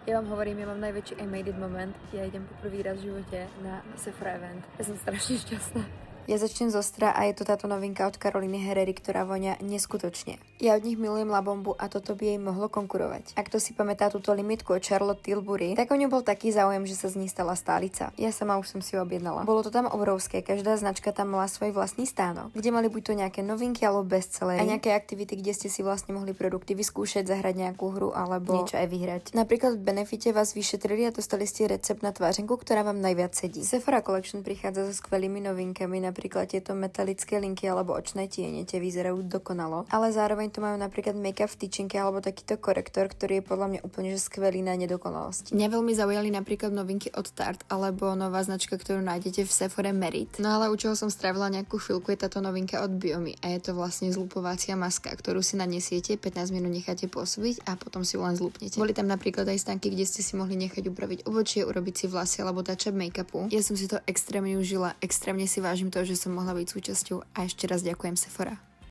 Ja vám hovorím, ja mám najväčší I made it moment. Ja idem po prvý raz v živote na Sephora event. Ja som strašne šťastná. Ja začnem zo Ostra a je to táto novinka od Caroliny Herrera, ktorá vonia neskutočne. Ja od nich milujem La Bombu a toto by jej mohlo konkurovať. Ak to si pamätá túto limitku od Charlotte Tilbury, tak o ňu bol taký záujem, že sa z ní stala stálica. Ja sama už som si ju objednala. Bolo to tam obrovské, každá značka tam mala svoj vlastný stánok, kde mali buď to nejaké novinky alebo bestsellery a nejaké aktivity, kde ste si vlastne mohli produkty vyskúšať, zahrať nejakú hru alebo niečo aj vyhrať. Napríklad v Benefite vás vyšetrili a dostali ste recept na tvářenku, ktorá vám najviac sedí. Sephora Collection prichádza so skvelými novinkami. Napríklad tieto metalické linky alebo očné tiene, tie vyzerajú dokonalo, ale zároveň tu majú napríklad make-up v tyčinke alebo takýto korektor, ktorý je podľa mňa úplne že skvelý na nedokonalosti. Mňa veľmi zaujali napríklad novinky od Tarte alebo nová značka, ktorú nájdete v Sephore Merit. No ale u čoho som strávila nejakú chvíľku je táto novinka od Biomy a je to vlastne zlupovacia maska, ktorú si nanesiete, 15 minút necháte pôsobiť a potom si ju len zlupnete. Boli tam napríklad aj stánky, kde ste si mohli nechať upraviť obočie, urobiť si vlasy alebo touch-up make-upu. Ja som si to extrémne užila, extrémne si vážim to, že som mohla byť súčasťou a ešte raz ďakujem Sephora.